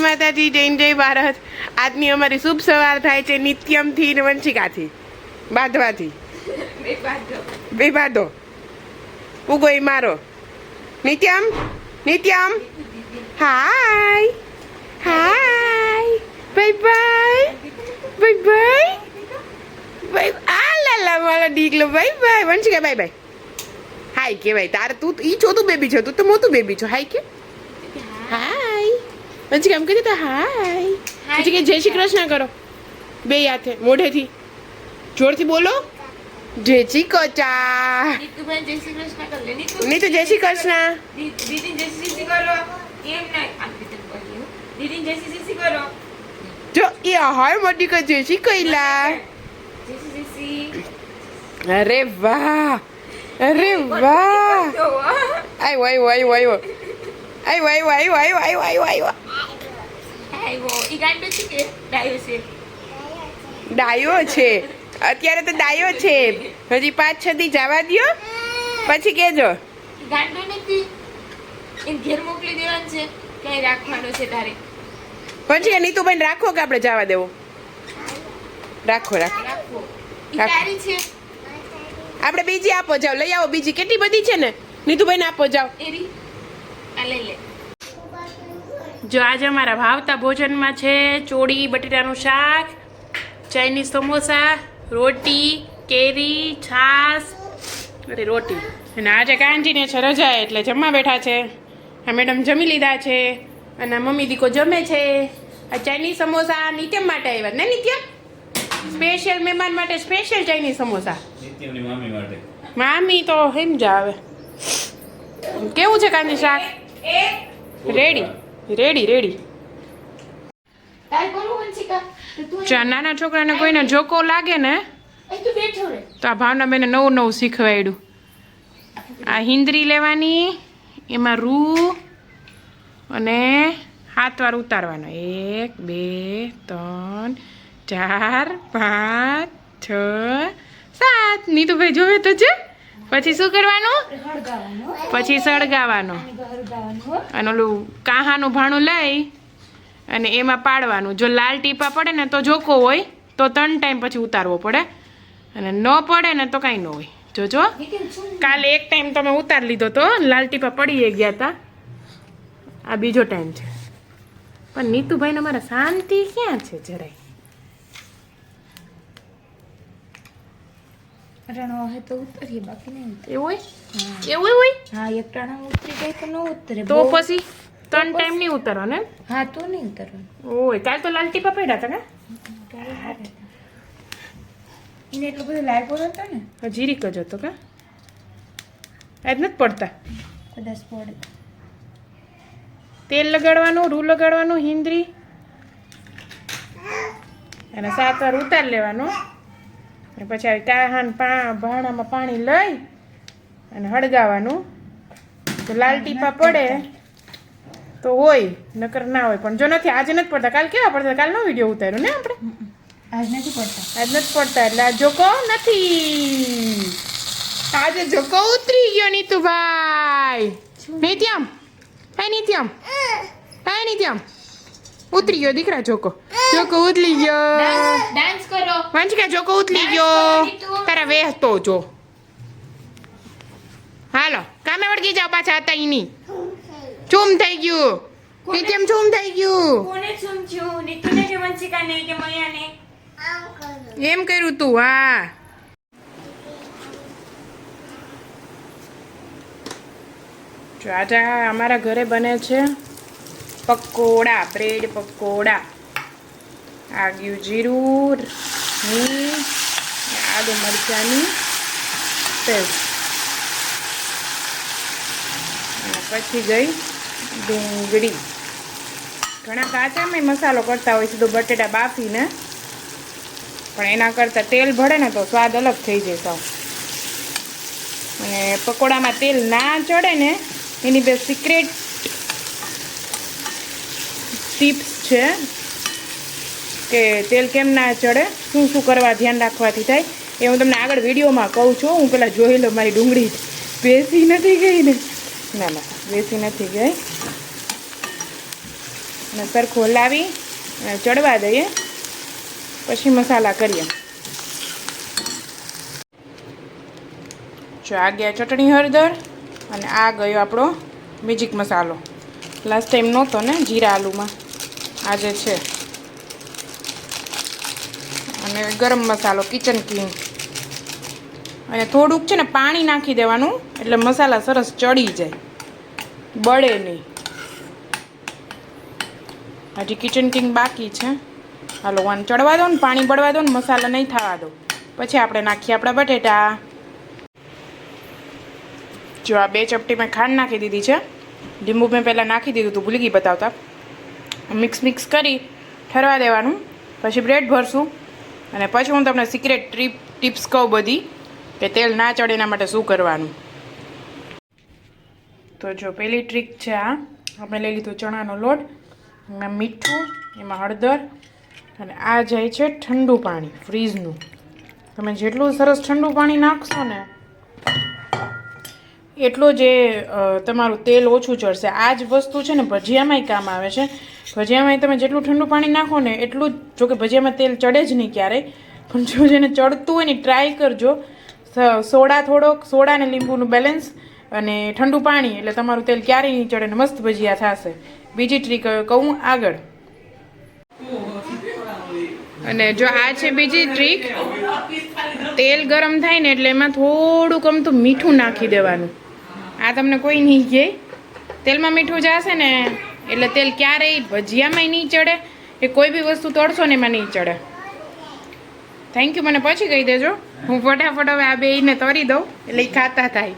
માતાજી, જય ભારત। આજની અમારી શુભ સવાર થાય છે નિત્યમથી ને વંશિકાથી બાંધવાથી। બે બાંધો ઉગો ઈ મારો Nityam Nityam hi hi bye bye bye bye bye આ લાલા મારો દીકલો bye bye Vanshika bye bye hi કેવાય તારે તું ઈ ચોથું બેબી છો તું તો મોટું બેબી છો હાય કે હાય વંશિકા એમ કહી દે હાય પછી કે જય શ્રી કૃષ્ણ કરો બે હાથે મોઢેથી જોરથી બોલો જય શ્રી કૃષ્ણ નહીં તો જય શ્રી કૃષ્ણ દીદી જય શ્રી કરો એમ નહીં દીદી જય શ્રી કરો જો એ હાય મોટી કે જય શ્રી કઈલા જય શ્રી અરે વાહ અરે વાહ આયો આયો આયો આયો આયો આયો આયો આયો આયો આયો આયો ઈ ગાંડો છે કે ડાયો છે ડાયો છે અત્યારે તો ડાયો છે હજી 5-6 દી જવા દ્યો પછી કેજો ગાંડો નથી એમ ઘેર મોકલી દેવાનું છે ક્યાંય રાખવાનો છે તારે પછી નીતુબેન રાખો કે આપણે જવા દેવો રાખો રાખો રાખો ઈ તારી છે આપણે બીજી આપો જાવ લઈ આવો બીજી કેટલી બધી છે ને નીતુબેન આપો જાવ એરી આ લઈ લે જો આજે અમારા ભાવતા ભોજનમાં છે ચોળી બટેટાનું શાક ચાઇનીઝ સમોસા રોટી કેરી છાશ અરે રોટી અને આજે કાંજીને છે રજા એટલે જમવા બેઠા છે આ મેડમ જમી લીધા છે અને મમ્મી દીકો જમે છે આ ચાઇનીઝ સમોસા નિત્યમ માટે આવ્યા ને નિત્યમ સ્પેશિયલ મહેમાન માટે સ્પેશિયલ ચાઇનીઝ સમોસા નિત્યમની મામી માટે મામી તો હેમ જ આવે કેવું છે કાંજી શાક રેડી રેડી રેડી તાર કોનું વંશિકા તું નાના છોકરાને કોઈને જોકો લાગે ને અહીં તું બેઠો રે તો આ ભાવનાબેને નવું નવું શીખવાડ્યું આ હિંદરી લેવાની એમાં રૂ અને હાથ વાર ઉતારવાનો 1 2 3 4 5 6 7 નીતુભાઈ જોવે તો છે પછી શું કરવાનું પછી સળગાવાનું અને ઓલું કાહાનું ભાણું લઈ અને એમાં પાડવાનું જો લાલ ટીપા પડે ને તો જોકો હોય તો 3 ટાઈમ પછી ઉતારવો પડે અને ન પડે ને તો કાંઈ ન હોય જોજો કાલે એક ટાઈમ તમે ઉતારી લીધો તો લાલ ટીપા પડી ગયા હતા આ બીજો ટાઈમ છે પણ નીતુભાઈને મારા શાંતિ ક્યાં છે જરાય રણો હે તો ઉતરીએ બાકી નહીં ઉતરે એવું હોય એવું હોય હા એક ટાણા ઉતરી જાય તો ન ઉતરે તો પછી 3 ટાઈમ નહીં ઉતારવાનો એમ હા તો નહીં ઉતરવાનું ઓય કાલ તો લાલ ટીપા પડ્યા હતા એને એટલું બધું લાગ્યો હતો ને કા જીરીક જ હતો કા આજ નથી પડતા કદાચ પડે તેલ લગાડવાનું રૂ લગાડવાનું હિંદરી અને 7 વાર ઉતાર લેવાનું અને પછી આવી કાહાન ભાણામાં પાણી લઈ અને હળગાવાનું તો લાલ ટીપા પડે તો હોય નકર ના હોય પણ જો નથી આજે નથી પડતા કાલ કેવા પડતા કાલનો વિડીયો ઉતાર્યો ને આપણે આજ નથી પડતા આજ નથી પડતા એટલે આ જોકો નથી આજે જોકો ઉતરી ગયો નીતુભાઈ નિત્યમ હાય નિત્યમ હાય નિત્યમ ઉતરી ગયો દીકરા જોકો જોકો ઉતરી ગયો ડાન્સ કરો વંશિકા જોકો ઉતરી ગયો તારા વેહતો જો હાલો કામે વળગી જાઓ પાછા હતા ઈની ચૂમ થઈ ગયું નિત્યમ ચૂમ થઈ ગયું કોને સમજ્યું નીતુને કે વંશિકાને કે મયાને એમ કર્યું તું હા જો આજે અમારા ઘરે બને છે પકોડા બ્રેડ પકોડા આ ગયું જીરું આદુ મરચાંની પેસ્ટ અને પછી ગઈ ડુંગળી ઘણા કાચામાં મસાલો કરતા હોય સીધો બટેટા બાફીને પણ એના કરતાં તેલ ભળે ને તો સ્વાદ અલગ થઈ જાય સાવ અને પકોડામાં તેલ ના ચડે ને એની બે સિક્રેટ ટિપ્સ છે કે તેલ કેમ ના ચડે શું શું કરવા ધ્યાન રાખવાથી થાય એ હું તમને આગળ વિડીયોમાં કહું છું હું પેલા જોઈ લો મારી ડુંગળી બેસી નથી ગઈ ને ના ના બેસી નથી ગઈ અને સરખું હલાવી અને ચડવા દઈએ, પછી મસાલા કરીએ. જો આ ગયા ચટણી હળદર, અને આ ગયો આપણો મેજિક મસાલો. લાસ્ટ ટાઈમ નહોતો ને જીરા આલુમાં, આજે છે. અને ગરમ મસાલો કિચન કિંગ. અને થોડુંક છે ને પાણી નાખી દેવાનું, એટલે મસાલા સરસ ચડી જાય, બળે નહીં. હજી કિચન કિંગ બાકી છે. હાલો વાન ચડવા દો ને, પાણી બળવા દો ને, મસાલા નહીં થવા દો, પછી આપણે નાખીએ આપણા બટેટા. જો આ 2 ચપટી મેં ખાંડ નાખી દીધી છે. લીંબુ મેં પહેલાં નાખી દીધું હતું, ભૂલી ગઈ બતાવતા. મિક્સ કરી ઠરવા દેવાનું, પછી બ્રેડ ભરશું. અને પછી હું તમને સિક્રેટ ટિપ્સ કહું બધી, કે તેલ ના ચડે એના માટે શું કરવાનું. તો જો પહેલી ટ્રીક છે આ. આપણે લઈ લીધો ચણાનો લોટ, એમાં મીઠું, એમાં હળદર, અને આ જાય છે ઠંડુ પાણી ફ્રીજનું. તમે જેટલું સરસ ઠંડુ પાણી નાખશો ને, એટલું જ તમારું તેલ ઓછું ચડશે. આ જ વસ્તુ છે ને ભજીયામાંય કામ આવે છે. ભજીયામાંય તમે જેટલું ઠંડુ પાણી નાખો ને એટલું જ, જોકે ભજીયામાં તેલ ચડે જ નહીં ક્યારેય, પણ જો જેને ચડતું હોય ને ટ્રાય કરજો. સોડા થોડોક, સોડા ને લીંબુનું બેલેન્સ, અને ઠંડુ પાણી, એટલે તમારું તેલ ક્યારેય નહીં ચડે ને મસ્ત ભજીયા થશે. બીજી ટ્રીક કહું આગળ. અને જો આ છે બીજી ટ્રીક. તેલ ગરમ થાય ને એટલે એમાં થોડુંક અમથું મીઠું નાખી દેવાનું. આ તમને કોઈ નહીં કહે. તેલમાં મીઠું જશે ને એટલે તેલ ક્યારેય ભજીયામાંય નહીં ચડે, એ કોઈ બી વસ્તુ તળશો ને એમાં નહીં ચડે. થેન્ક યુ મને પછી કહી દેજો, હું ફટાફટ હવે આ બેયને તરી દઉં એટલે એ ખાતા થાય.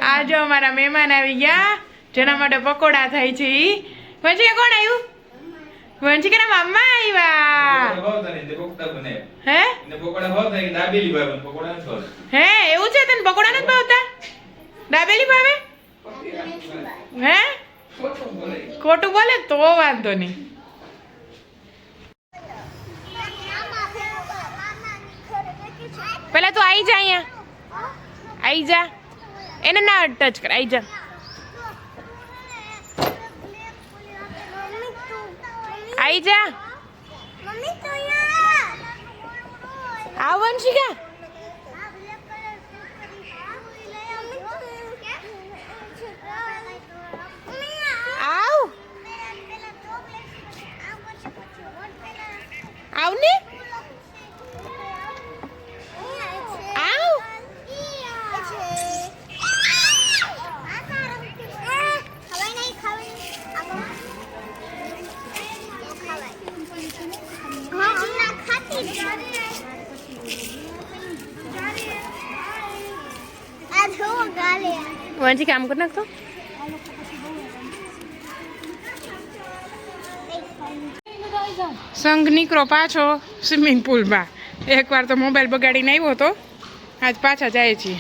આ જો અમારા મહેમાન આવી ગયા, જેના માટે પકોડા થાય છે. પછી કોણ આવ્યું? વંશિકાના મમ્મા આવ્યા. હે હે એવું છે? તને પકોડા નથી ભાવતા? દાબેલી ભાવે? હે ખોટું બોલે તો વાંધો નહીં. પેલા તું આવી જા, અહીંયા આવી જા, એને ના ટચ કર, આવી જા. आई जा आओ वंशिका आओ आओ ने आओ वंशी काम कर नाखतो. સંઘ નીકળો પાછો સ્વિમિંગ પુલમાં. એકવાર તો મોબાઈલ બગાડીને આવ્યો હતો, આજ પાછા જાય છીએ.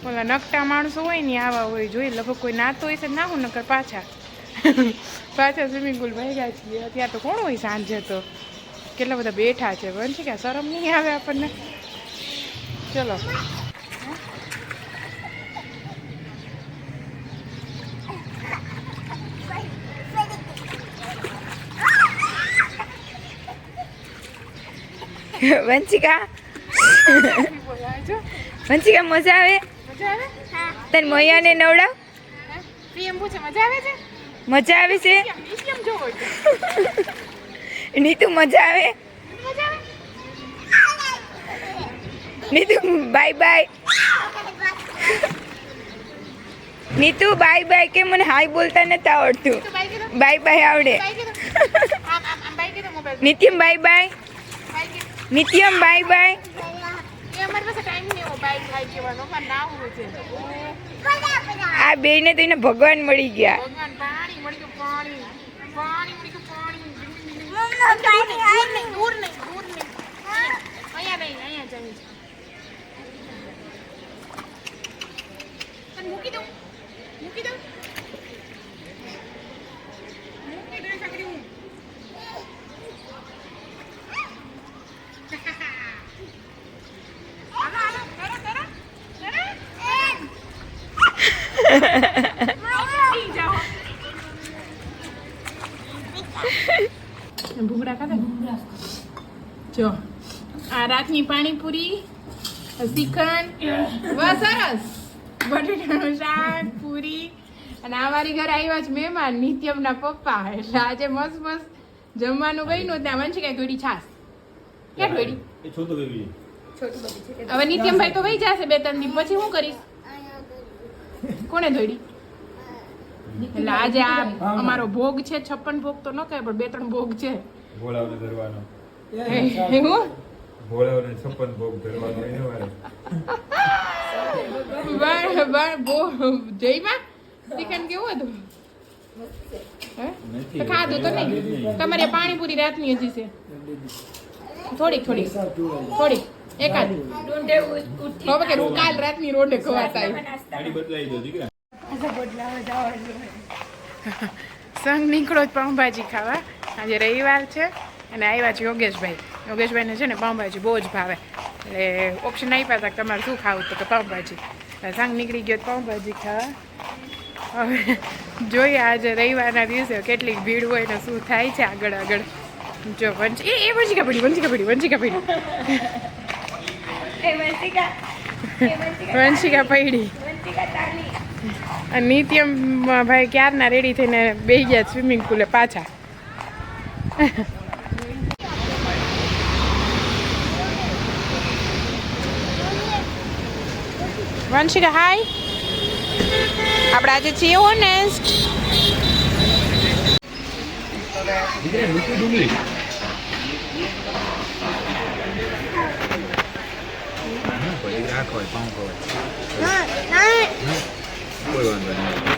ઓલા નકટા માણસો હોય ને આવા હોય, જોઈ લગભગ કોઈ નાતો હોય છે નાખું, નકર પાછા પાછા સ્વિમિંગ પુલ ભેગા છીએ. અત્યારે તો કોણ હોય સાંજે, તો કેટલા બધા બેઠા છે. વંશી કે શરમ નહીં આવે આપણને? ચલો વંશિકા વંશિકા મજા આવે? તને મૈયાને નવડાવ. મજા આવે છે? નીતુ મજા આવે? Nitu bye bye. Nitu bye bye કે મને હાય બોલતા નથી આવડતું. બાય બાય આવડે. Nityam bye bye. Nityam bye bye. આ બે ને તો એને ભગવાન મળી ગયા. ભૂંગળા ખાધા જો આ રાતની પાણીપુરી શ્રીખંડ બસ સરસ બટેટાનું શાક પૂરી અને અમારી ઘરે આવ્યા છે મહેમાન નિત્યમના પપ્પા એટલે આજે મસ્ત મસ્ત જમવાનું બન્યું ત્યાં વંશિકા ગોળી છાસ ક્યાં ગોળી હવે નિત્યમભાઈ તો વહી જશે 2-3 દિવસ પછી શું કરીશ કોને ધોડી એટલે આજે આ અમારો ભોગ છે 56 ભોગ તો ન કહે પણ 2-3 ભોગ છે ભોળાવને ધરવાનો હું ભોળાવને 56 ભોગ ધરવાનો એને વારે જયમાં શ્રીખંડ કેવું હતું તો ખાધું તો નહીં તમારે પાણીપુરી રાતની હજી છે થોડીક એકાદ હવે કે કાલ રાતની રોડે ખવાતા ગાડી બદલાઈ દો દીકરા સંગ નીકળો જ પાઉંભાજી ખાવા આજે રવિવાર છે અને આવ્યા છે યોગેશભાઈને છે ને પાઉંભાજી બહુ જ ભાવે એટલે ઓપ્શન આપ્યા હતા કે તમારે શું ખાવું તો કે પાઉંભાજી સંગ નીકળી ગયો પાઉંભાજી ખાવા હવે જોઈએ આજે રવિવારના દિવસે કેટલીક ભીડ હોય ને શું થાય છે આગળ જો વંશિકા પડી વંશિકા પડી અને નિત્યમ ભાઈ ક્યારના રેડી થઈને બેસી ગયા સ્વિમિંગ પુલે પાછા વંશિકા હાય આપણે આજે છીએ ઓનેસ્ટ રાખો પાઉં કોઈ વાંધો નહીં